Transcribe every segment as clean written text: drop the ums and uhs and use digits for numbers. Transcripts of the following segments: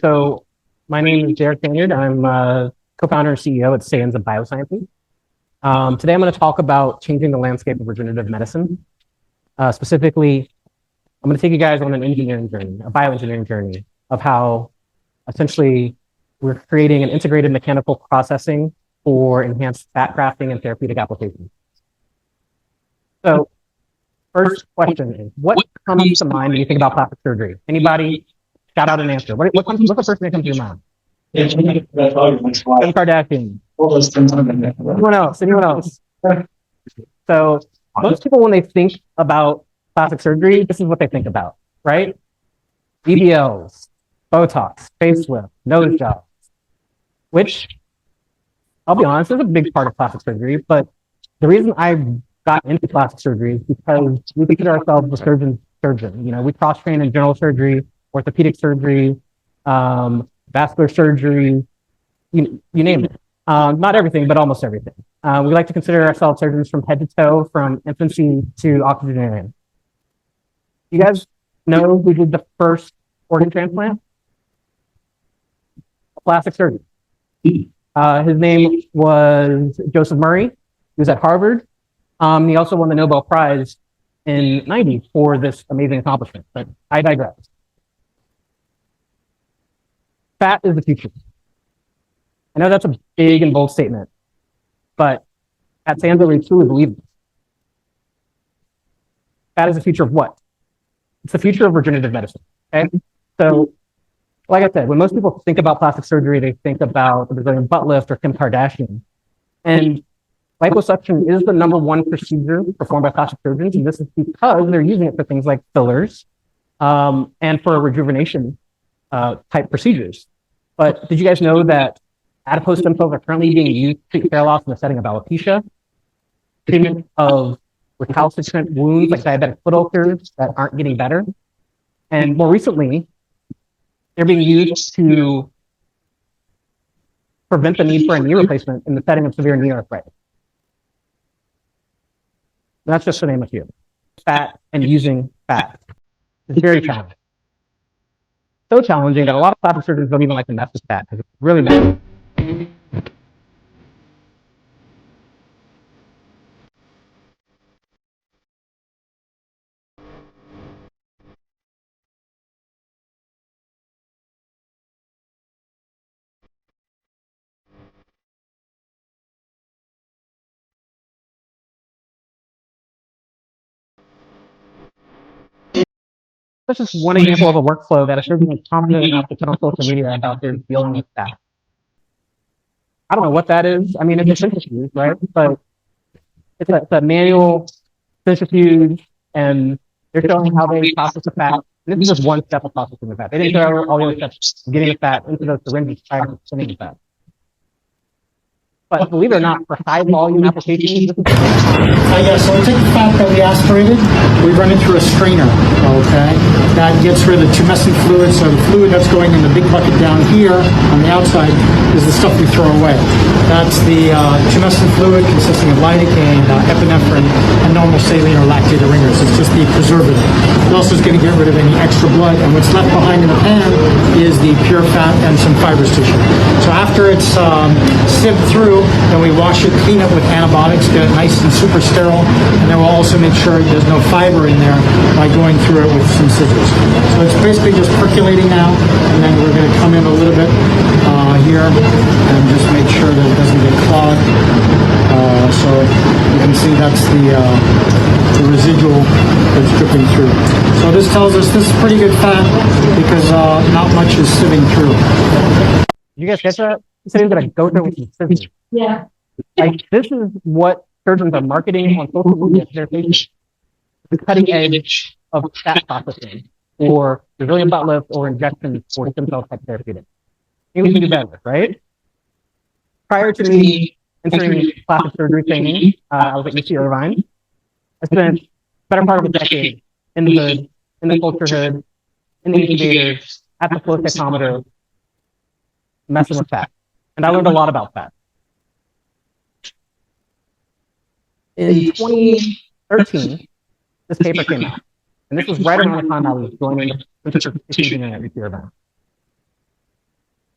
So my name is Derek Banyard. I'm co-founder and CEO at Stanza Biosciences. Today I'm going to talk about changing the landscape of regenerative medicine. Specifically, I'm going to take you guys on an engineering journey, a bioengineering journey of how essentially we're creating an integrated mechanical processing for enhanced fat grafting and therapeutic applications. So first question is, what comes to mind when you think about plastic surgery? Anybody? Shout out an answer. What's the first thing that comes to your mind? Kim Kardashian. Anyone else? Anyone else? So most people, when they think about plastic surgery, this is what they think about, right? BBLs, Botox, facelift, nose jobs, which, I'll be honest, is a big part of plastic surgery. But the reason I got into plastic surgery is because we consider ourselves a surgeon. You know, we cross-train in general surgery, orthopedic surgery, vascular surgery, you name it. Not everything, but almost everything. We like to consider ourselves surgeons from head to toe, from infancy to octogenarian. You guys know who did the first organ transplant? A plastic surgeon. His name was Joseph Murray. He was at Harvard. He also won the Nobel Prize in '90 for this amazing accomplishment, but I digress. Fat is the future. I know that's a big and bold statement, but at Stanza, we truly believe this. Fat is the future of what? It's the future of regenerative medicine, okay? So, like I said, when most people think about plastic surgery, they think about the Brazilian butt lift or Kim Kardashian. And liposuction is the #1 procedure performed by plastic surgeons, and this is because they're using it for things like fillers and for rejuvenation type procedures. But did you guys know that adipose stem cells are currently being used to treat hair loss in the setting of alopecia, treatment of recalcitrant wounds like diabetic foot ulcers that aren't getting better, and more recently, they're being used to prevent the need for a knee replacement in the setting of severe knee arthritis. That's just to name a few. Fat and using fat is very challenging. So challenging that a lot of plastic surgeons don't even like to mess with fat because it's really messy. That's just one example of a workflow that a surgeon is confident enough to put on social media about their dealing with that. I don't know what that is. I mean, it's a centrifuge, right? But it's a manual centrifuge, and they're showing how they process the fat. And this is just one step of processing the fat. They didn't show all the other steps of getting the fat into the syringes prior to spinning the fat. But believe it or not, for high volume applications, Yeah, so we take the fat that we aspirated, we run it through a strainer, okay? That gets rid of the tumescent fluid, so the fluid that's going in the big bucket down here on the outside is the stuff we throw away. That's the tumescent fluid consisting of lidocaine, epinephrine, and normal saline or lactated ringers. It's just the preservative. It also is going to get rid of any extra blood, and what's left behind in the pan is the pure fat and some fibrous tissue. So after it's sieved through, then we wash it, clean it with antibiotics, get it nice and super sterile, and then we'll also make sure there's no fiber in there by going through it with some scissors. So it's basically just percolating now, and then we're going to come in a little bit here and just make sure that it doesn't get clogged. So you can see that's the residual that's dripping through. So this tells us this is pretty good fat because not much is sieving through. you guys catch that? He said he was going to go through with some scissors. Yeah. Like, this is what surgeons are marketing on social media to their patients. The cutting edge of fat processing, or Brazilian butt lift, or injections for stem cell type therapeutics. We can do better, right? Prior to me entering plastic surgery training, I was at UC Irvine. I spent the better part of a decade in the hood, in the culture hood, in the incubator, at the flow cytometer, messing with fat. And I learned a lot about fat. In 2013, this paper came out. And this was right around the time I was joining the institution at UC Irvine.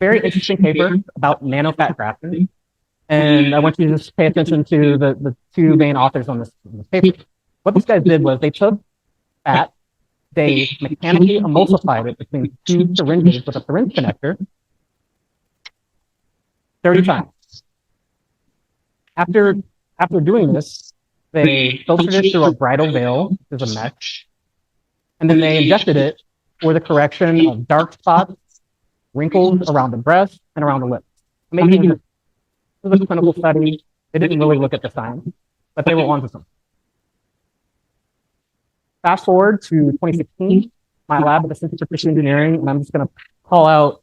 very interesting paper about nano-fat grafting. And I want you to just pay attention to the two main authors on this paper. What these guys did was they took fat, they mechanically emulsified it between two syringes with a syringe connector 30 times. After doing this, they filtered it through a bridal veil, which is a mesh, and then they injected it for the correction of dark spots, wrinkles around the breast, and around the lips. Amazing. This was a clinical study. They didn't really look at the science, but they were onto something. Fast forward to 2016, my lab at the Center for Tissue Engineering, and I'm just going to call out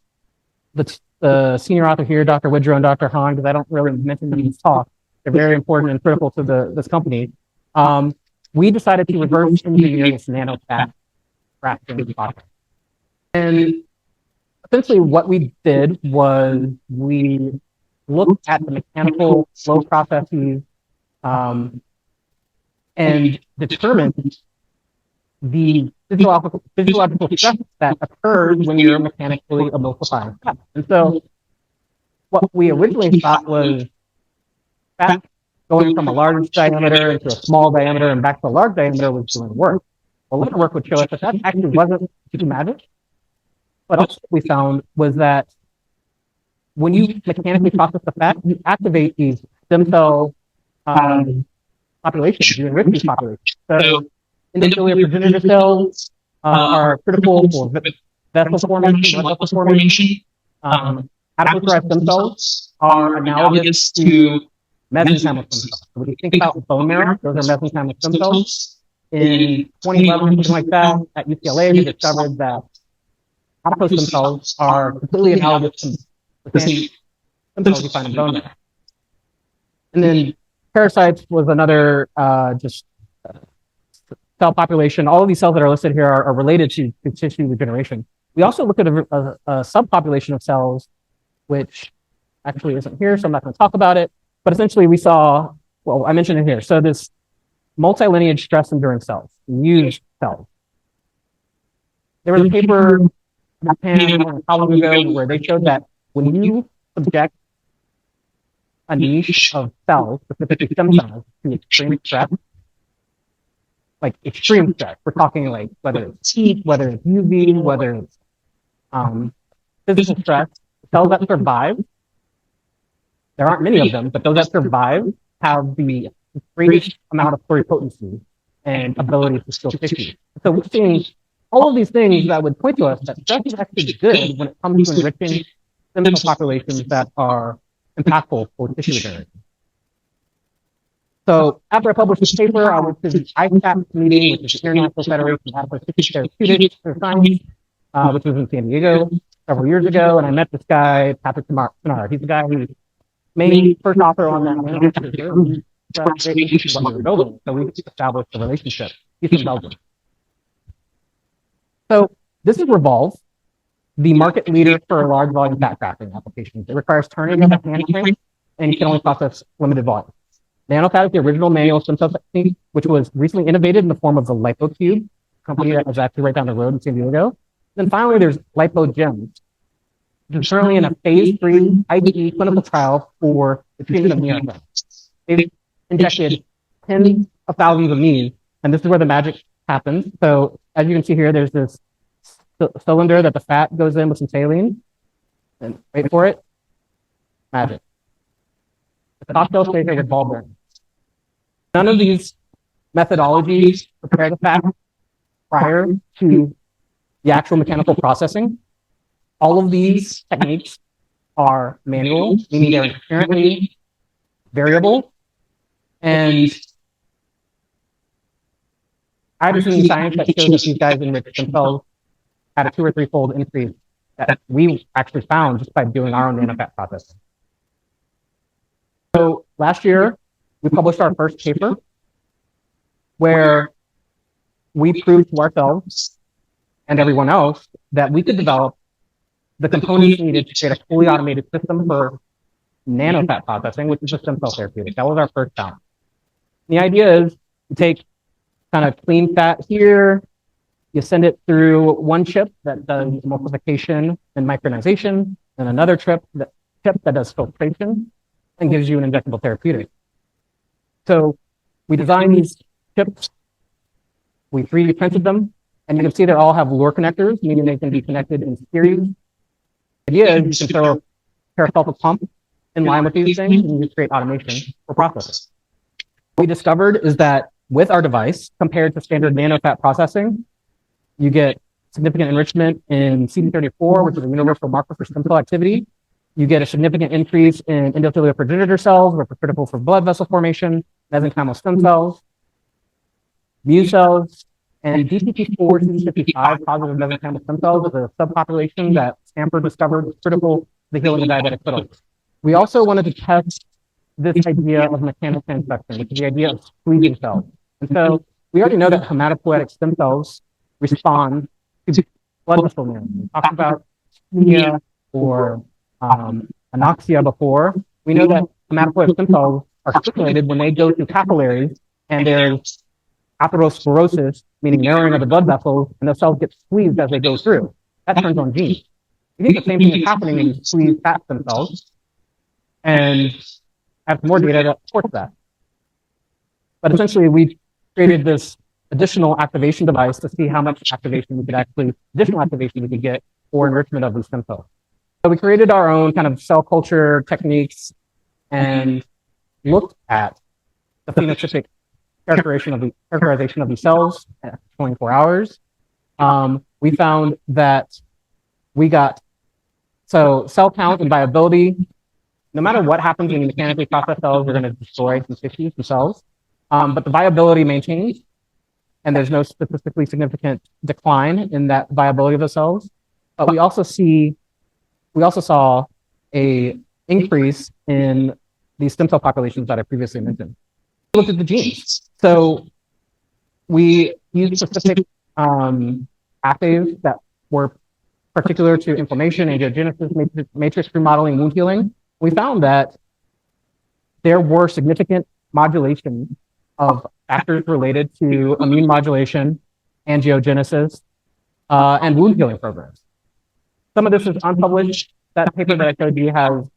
the senior author here, Dr. Widrow and Dr. Hahn, because I don't really mention them in this talk. They're very important and critical to this company. We decided to reverse engineer this nano-fat grafting process. And essentially what we did was we looked at the mechanical flow processes and determined the physiological stress that occurs when you're mechanically emulsifying fat. And so what we originally thought was fat going from a large diameter into a small diameter and back to a large diameter was doing work. Well, later work would show us that that actually wasn't too magic. But also what we found was that when you mechanically process the fat, you activate these stem cell populations, you enrich these populations. So endothelial progenitor cells are critical for vessel formation, blood vessel formation. Haploidized stem cells are analogous to mesenchymal stem cells. So when you think about bone marrow, those are mesenchymal stem cells. In 2011, something like that, at UCLA, they discovered that adipose stem cells are completely analogous to the same stem cells you find in bone marrow. And then parasites was another cell population. All of these cells that are listed here are related to tissue regeneration. We also look at a subpopulation of cells, which actually isn't here, so I'm not going to talk about it. But essentially we saw, well, I mentioned it here. So this multilineage stress enduring cells, used cells. There was a paper in Japan how long ago where they showed that when you subject a niche of cells, specifically stem cells, to extreme stress, like extreme stress, we're talking like whether it's heat, whether it's UV, whether it's physical stress, cells that survive, there aren't many of them, but those that survive have the greatest amount of pluripotency and ability to still tissue. So we're seeing all of these things that would point to us that stress is actually good when it comes to enriching stem cell populations that are impactful for tissue regeneration. So after I published this paper, I went to the ICAP meeting, which is the International Federation of Adipose Tissue Therapeutics for Science, which was in San Diego several years ago, and I met this guy, Patrick Banyard. He's the guy who's main first author on that. So we established a relationship. He's from Belgium. So this is Revolve, the market leader for large volume fat grafting applications. It requires turning of a hand frame, and you can only process limited volume. NanoFat is the original manual stem cell technique, which was recently innovated in the form of the LipoCube, a company that is actually right down the road in San Diego. Then finally, there's LipoGems, which is currently in a phase 3 IDE clinical trial for the treatment of knee arthritis. They've injected tens of thousands of knees, and this is where the magic happens. So as you can see here, there's this cylinder that the fat goes in with some saline, and wait for it, magic. The cocktail stays there with ball bearings. None of these methodologies prepare the fat prior to the actual mechanical processing. All of these techniques are manual, meaning they're inherently variable. And I've seen science that shows that these guys enrich themselves at a 2 or 3-fold increase that we actually found just by doing our own nanofat processing. So last year, we published our first paper where we proved to ourselves and everyone else that we could develop the components needed to create a fully automated system for nanofat processing, which is a stem cell therapeutic. That was our first challenge. The idea is you take kind of clean fat here, you send it through one chip that does emulsification and micronization, and another chip that does filtration and gives you an injectable therapeutic. So we designed these chips, we 3D printed them, and you can see they all have lure connectors, meaning they can be connected in series. The idea is you can throw a peristaltic pump in line with these things and you create automation for processing. What we discovered is that with our device, compared to standard nanofat processing, you get significant enrichment in CD34, which is a universal marker for stem cell activity. You get a significant increase in endothelial progenitor cells, which are critical for blood vessel formation, mesenchymal stem cells, mu cells, and DCP4, CD55 positive mesenchymal stem cells is a subpopulation that Stanford discovered was critical to the healing of diabetic foot. We also wanted to test this idea of mechanical transduction, which is the idea of squeezing cells. And so we already know that hematopoietic stem cells respond to blood vessel narrowing. We talked about ischemia or anoxia before. We know that hematopoietic stem cells are stimulated when they go through capillaries and there's atherosclerosis, meaning narrowing of the blood vessels, and the cells get squeezed as they go through. That turns on genes. You think the same thing is happening when you squeeze fat stem cells, and have more data that supports that. But essentially, we created this additional activation device to see how much activation we could actually, additional activation we could get for enrichment of these stem cells. So we created our own kind of cell culture techniques and looked at the phenotypic characterization of these cells at 24 hours. We found that we got, so cell count and viability, no matter what happens when you mechanically process cells, we're going to destroy some tissues, some cells. But the viability maintains, and there's no statistically significant decline in that viability of the cells. But we also saw a increase in these stem cell populations that I previously mentioned. We looked at the genes. So we used specific assays that were particular to inflammation, angiogenesis, matrix remodeling, wound healing. We found that there were significant modulation of factors related to immune modulation, angiogenesis, and wound healing programs. Some of this is unpublished. That paper that I showed you has,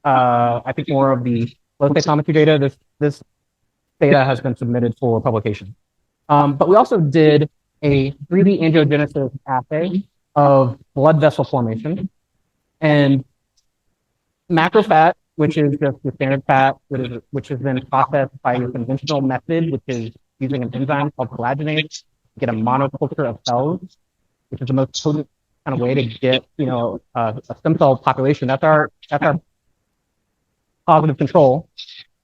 I think, more of the flow cytometry data. This data has been submitted for publication. But we also did a 3D angiogenesis assay of blood vessel formation, and macrofat, which is just the standard fat, which has been processed by a conventional method, which is using an enzyme called collagenase to get a monoculture of cells, which is the most potent kind of way to get, a stem cell population. That's our positive control.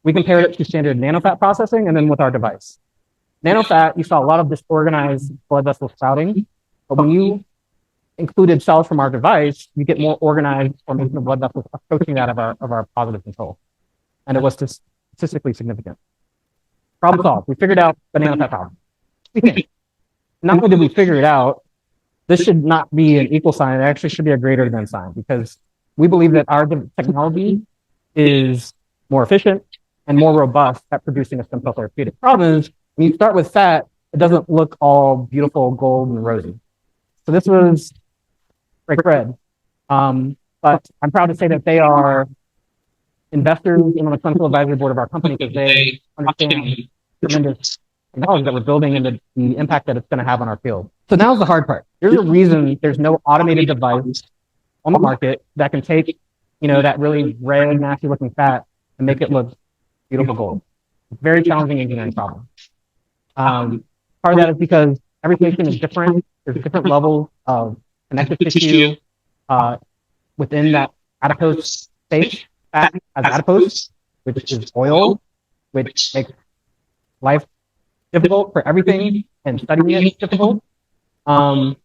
We compared it to standard nanofat processing, and then with our device. Nanofat, you saw a lot of disorganized blood vessel sprouting, but when you included cells from our device, you get more organized formation of blood vessels approaching that of our positive control. And it was statistically significant. Problem solved. We figured out the nanofat problem. We think. Not only did we figure it out, this should not be an equal sign. It actually should be a greater than sign, because we believe that our technology is more efficient and more robust at producing a stem cell therapeutic. Problem is, when you start with fat, it doesn't look all beautiful, gold, and rosy. So this was break bread. But I'm proud to say that they are investors in on the clinical advisory board of our company, because they understand tremendous technology that we're building and the impact that it's going to have on our field. So now's the hard part. There's a reason there's no automated device on the market that can take, that really red, nasty looking fat and make it look beautiful gold. Very challenging engineering problem. Part of that is because every patient is different. There's different levels of connective tissue within that adipose space. Fat as adipose, which is oil, which makes life difficult for everything, and studying it is difficult. And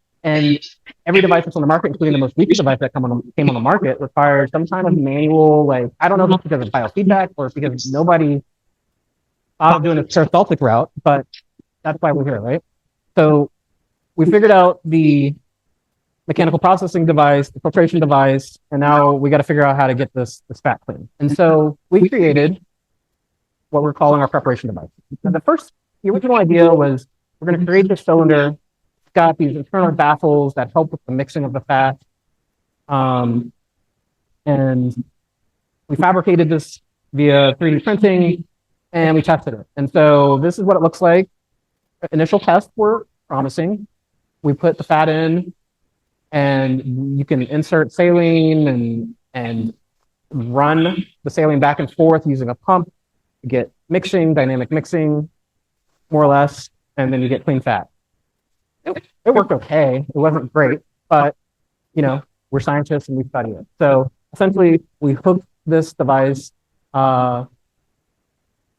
every device that's on the market, including the most recent device that came on the market, requires some kind of manual, I don't know if it's because of biofeedback or it's because nobody thought of doing a peristaltic route, but that's why we're here, right? So we figured out the mechanical processing device, the filtration device, and now we got to figure out how to get this fat clean. And so we created what we're calling our preparation device. And the original idea was we're going to create this cylinder. It's got these internal baffles that help with the mixing of the fat. And we fabricated this via 3D printing, and we tested it. And so this is what it looks like. Initial tests were promising. We put the fat in, and you can insert saline and run the saline back and forth using a pump to get mixing, dynamic mixing, more or less, and then you get clean fat. It worked okay. It wasn't great, but we're scientists and we study it. So essentially, we hooked this device onto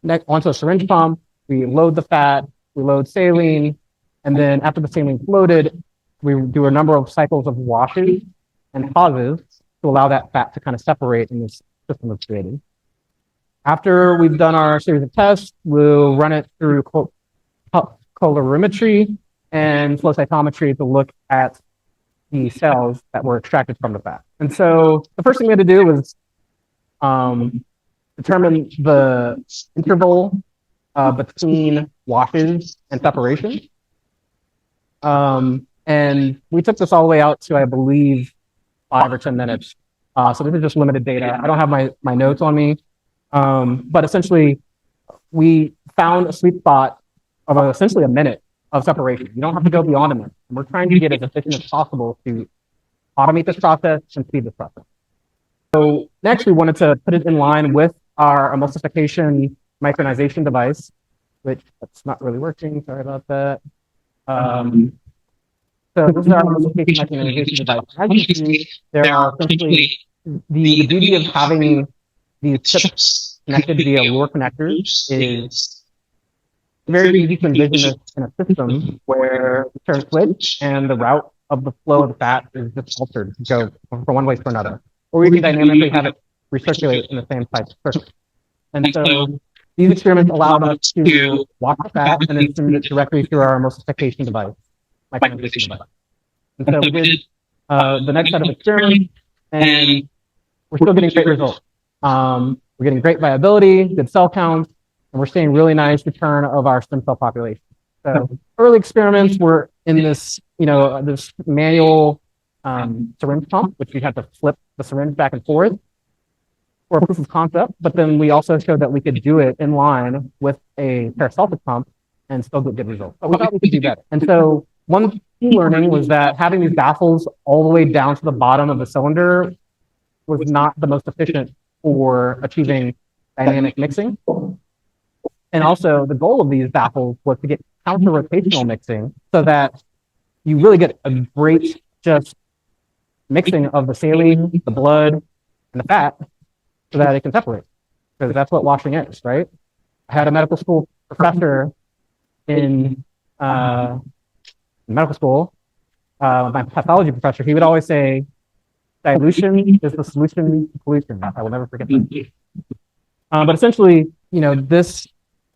a syringe pump. We load the fat, we load saline, and then after the saline loaded, we do a number of cycles of washes and pauses to allow that fat to kind of separate in this system that's created. After we've done our series of tests, we'll run it through colorimetry and flow cytometry to look at the cells that were extracted from the fat. And so the first thing we had to do was determine the interval between washes and separation. And we took this all the way out to, I believe, 5 or 10 minutes. So this is just limited data. I don't have my notes on me. But essentially, we found a sweet spot of essentially a minute of separation. You don't have to go beyond a minute. We're trying to get as efficient as possible to automate this process and speed this process. So next, we wanted to put it in line with our emulsification micronization device, which that's not really working. Sorry about that. So this is our emulsification micronization device. As you can see, there are essentially the beauty of having these chips connected via lure connectors is very easy to envision this in a system where you turn a switch and the route of the flow of the fat is just altered to go from one way to another. Or we can dynamically have it recirculate in the same type of surface. And so these experiments allowed us to watch the fat and then send it directly through our emulsification device, micronization device. And so we did the next set of experiments, and we're still getting great results. We're getting great viability, good cell counts, and we're seeing really nice return of our stem cell population. So early experiments were in this, this manual syringe pump, which we had to flip the syringe back and forth for a proof of concept. But then we also showed that we could do it in line with a peristaltic pump and still get good results. But we thought we could do better. And so one key learning was that having these baffles all the way down to the bottom of the cylinder was not the most efficient for achieving dynamic mixing. And also the goal of these baffles was to get counter-rotational mixing so that you really get a great just mixing of the saline, the blood, and the fat so that it can separate. Because that's what washing is, right? I had a medical school professor in medical school, my pathology professor. He would always say, dilution is the solution to pollution. I will never forget that. But essentially, this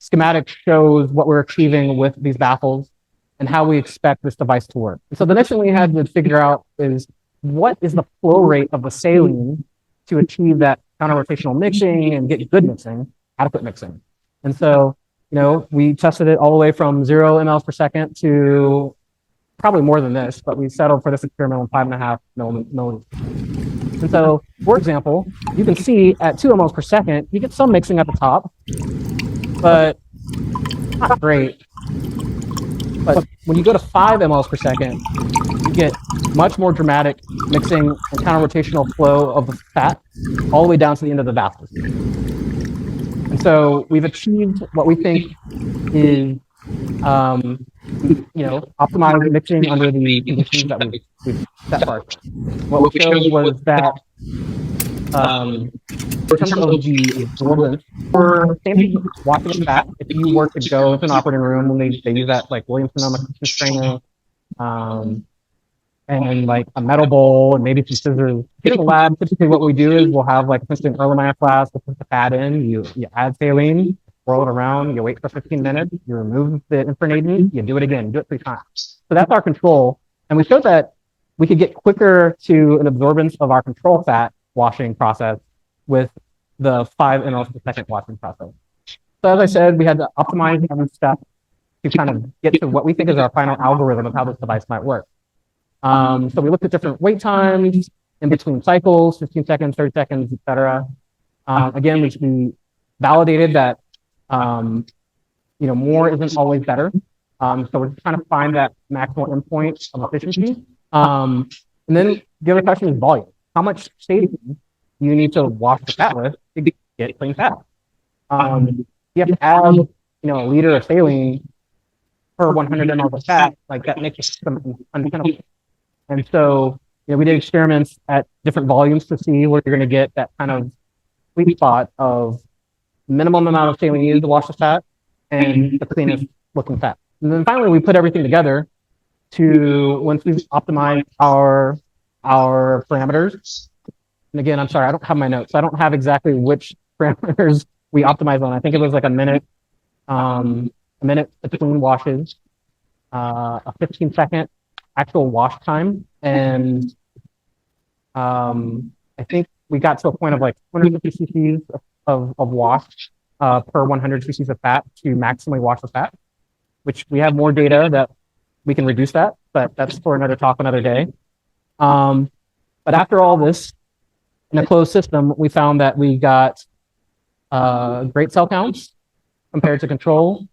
schematic shows what we're achieving with these baffles and how we expect this device to work. So the next thing we had to figure out is what is the flow rate of the saline to achieve that counter-rotational mixing and get good mixing, adequate mixing. And so, we tested it all the way from 0 mLs per second to probably more than this, but we settled for this experiment on 5.5 milliliters. And so, for example, you can see at 2 mLs per second, you get some mixing at the top, but not great. But when you go to 5 mLs per second, you get much more dramatic mixing and counter-rotational flow of the fat all the way down to the end of the baffles. And so we've achieved what we think is, optimized mixing under the conditions that we've set for ourselves. What we showed was that in terms of the absorbance, for watching fat, if you were to go into an operating room, when they use that like Williams-Sonoma strainer, and like a metal bowl and maybe some scissors. Here in the lab, typically what we do is we'll have like essentially an Erlenmeyer flask, we'll put the fat in, you add saline, swirl it around, you wait for 15 minutes, you remove the impregnatant, you do it again, you do it 3 times. So that's our control. And we showed that we could get quicker to an absorbance of our control fat washing process with the 5 mLs per second washing process. So as I said, we had to optimize every step to kind of get to what we think is our final algorithm of how this device might work. So we looked at different wait times, in between cycles, 15 seconds, 30 seconds, etc. Again, we validated that more isn't always better. So we're just trying to find that maximal endpoint of efficiency. And then the other question is volume. How much saline do you need to wash the fat with to get clean fat? You have to add, a liter of saline per 100 ml of fat, like that makes the system untenable. And so, we did experiments at different volumes to see where you're going to get that kind of sweet spot of minimum amount of saline needed to wash the fat and the cleanest looking fat. And then finally, we put everything together to, once we've optimized our parameters. And again, I'm sorry, I don't have my notes. I don't have exactly which parameters we optimized on. I think it was like a minute between washes, a 15-second actual wash time, and I think we got to a point of like 250 cc's of wash per 100 cc's of fat to maximally wash the fat, which we have more data that we can reduce that, but that's for another talk, another day. But after all this, in a closed system, we found that we got great cell counts compared to control,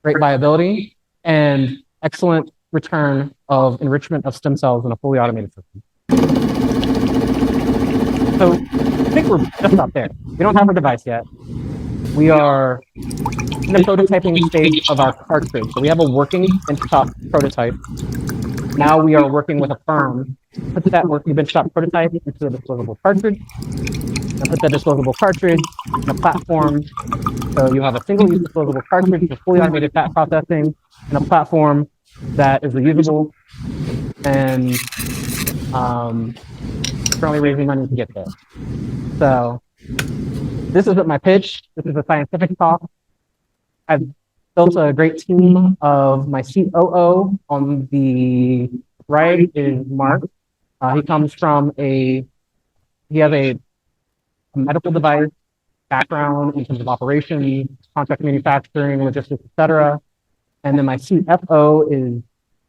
great viability, and excellent return of enrichment of stem cells in a fully automated system. So I think we're just about there. We don't have our device yet. We are in the prototyping stage of our cartridge. So we have a working benchtop prototype. Now we are working with a firm to put that working benchtop prototype into a disposable cartridge, and put that disposable cartridge in a platform. So you have a single-use disposable cartridge for fully automated fat processing and a platform that is reusable, and currently raising money to get there. So this isn't my pitch. This is a scientific talk. I've built a great team of my COO. On the right is Mark. He comes from he has a medical device background in terms of operations, contract manufacturing, logistics, etc. And then my CFO is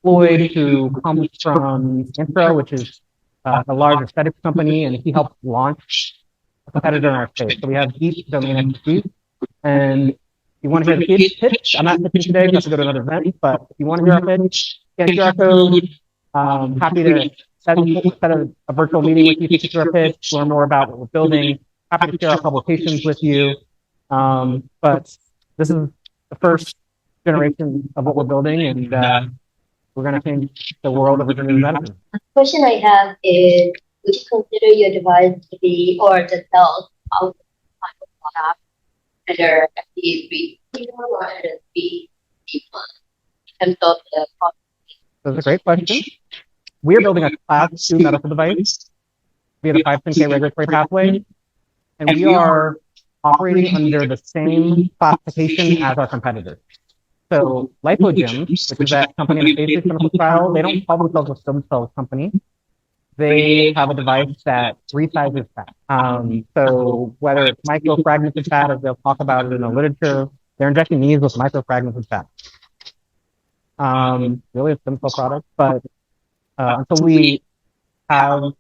Floyd, who comes from Intra, which is a large aesthetics company, and he helped launch a competitor in our space. So we have deep domain expertise. And if you want to hear the pitch, I'm not pitching today, you have to go to another event, but if you want to hear our pitch, get a QR code. Happy to set a virtual meeting with you, teach you our pitch, learn more about what we're building. Happy to share our publications with you. But this is the first generation of what we're building, and we're going to change the world of regenerative medicine. The question I have is, would you consider your device to be, or the cells of the final product, whether FDA or should it be people in terms of the process? That's a great question. We are building a class 2 medical device via the 510K regulatory pathway, and we are operating under the same classification as our competitors. So Lipogem, which is that company in the phase 3 clinical trial, they don't call themselves a stem cell company. They have a device that resizes fat. So whether it's microfragmented fat, as they'll talk about it in the literature, they're injecting these with microfragmented fat. Really a stem cell product, but until we have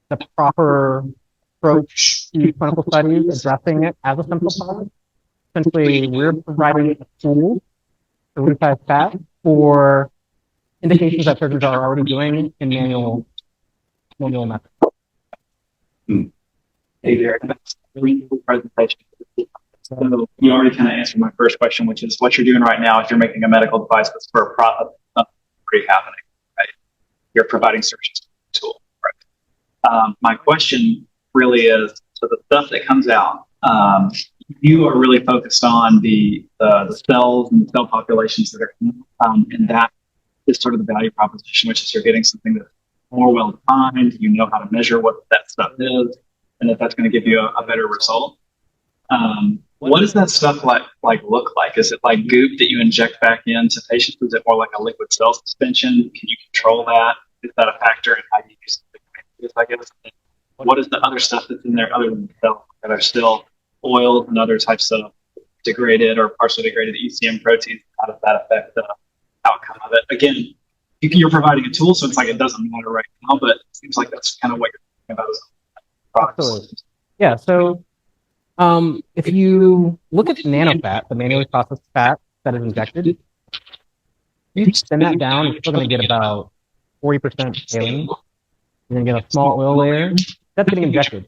the proper approach to clinical studies addressing it as a stem cell product, essentially we're providing a tool to resize fat for indications that surgeons are already doing in manual methods. Hey there, really cool presentation. So you already kind of answered my first question, which is what you're doing right now is you're making a medical device that's for a profit already happening, right? You're providing surgeons a tool, right? My question really is, so the stuff that comes out, you are really focused on the cells and the cell populations that are, and that is sort of the value proposition, which is you're getting something that's more well-defined, you know how to measure what that stuff is, and that's going to give you a better result. What does that stuff look like? Is it like goop that you inject back into patients? Is it more like a liquid cell suspension? Can you control that? Is that a factor in how you use it? I guess. What is the other stuff that's in there other than the cells that are still oiled and other types of degraded or partially degraded ECM proteins? How does that affect the outcome of it? Again, you're providing a tool, so it's like it doesn't matter right now, but it seems like that's kind of what you're about those products. Absolutely. Yeah. So, if you look at nanofat, the manually processed fat that is injected, you thin that down, you're still going to get about 40% saline. You're going to get a small oil layer that's getting injected.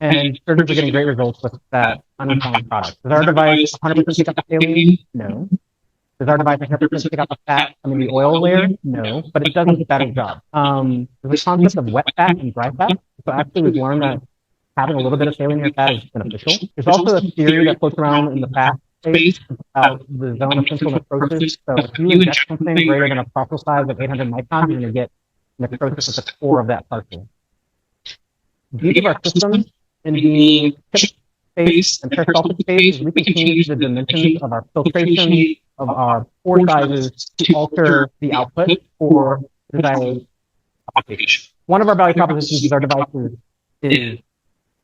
And surgeons are getting great results with that unrefined product. Does our device 100% pick up the saline? No. Does our device 100% pick up the fat, the oil layer? No, but it does a better job. There's a concept of wet fat and dry fat. So actually we've learned that having a little bit of saline in your fat is beneficial. There's also a theory that floats around in the fat space about the zone of central necrosis. So if you inject something greater than a particle size of 800 microns, you're going to get necrosis at the core of that particle. The beauty of our system in the tip space and peristaltic space is we can change the dimensions of our filtration, of our pore sizes to alter the output for the desired application. One of our value propositions is our device is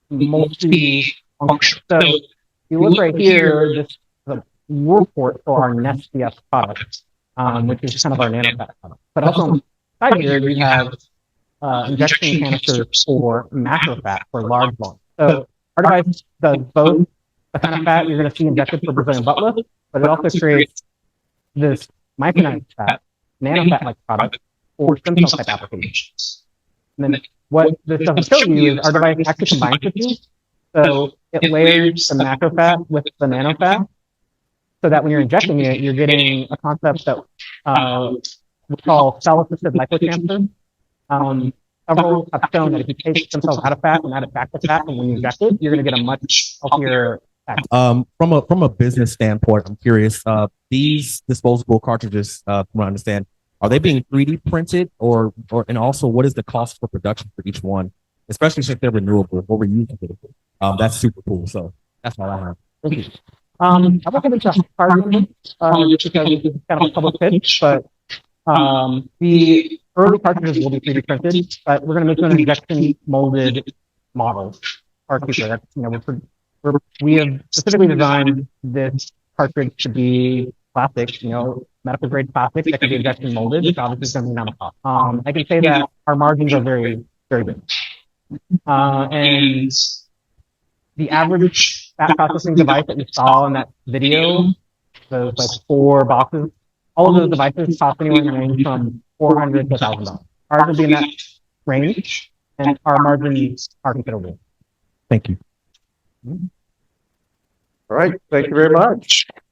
multi-functional. So if you look right here, this is a report for our Nest CS product, which is kind of our nanofat product. But also on the side here, we have injection canisters for macro fat for large volume. So our device does both the kind of fat you're going to see injected for Brazilian butt lift, but it also creates this micronized fat, nanofat-like product for stem cell type applications. And then what this doesn't show you is our device actually combines the two. So it layers the macro fat with the nanofat, so that when you're injecting it, you're getting a concept that we call cell-assisted lipotransfer. Several have shown that if you take stem cells out of fat and add it back to fat, and when you inject it, you're going to get a much healthier fat. From a business standpoint, I'm curious. These disposable cartridges, from what I understand, are they being 3D printed, or and also what is the cost for production for each one, especially since they're renewable or reusable? That's super cool. So that's all I have. Thank you. I won't get into hardware just because it's kind of a public pitch, but the early cartridges will be 3D printed, but we're going to make them an injection molded model. That's, we have specifically designed this cartridge to be plastic, medical grade plastic that can be injection molded, which obviously is going to be nanocost. I can say that our margins are very, very good. And the average fat processing device that you saw in that video, those like 4 boxes, all of those devices cost anywhere in the range from $400 to $1,000. Ours will be in that range, and our margins are considerable. Thank you. All right. Thank you very much.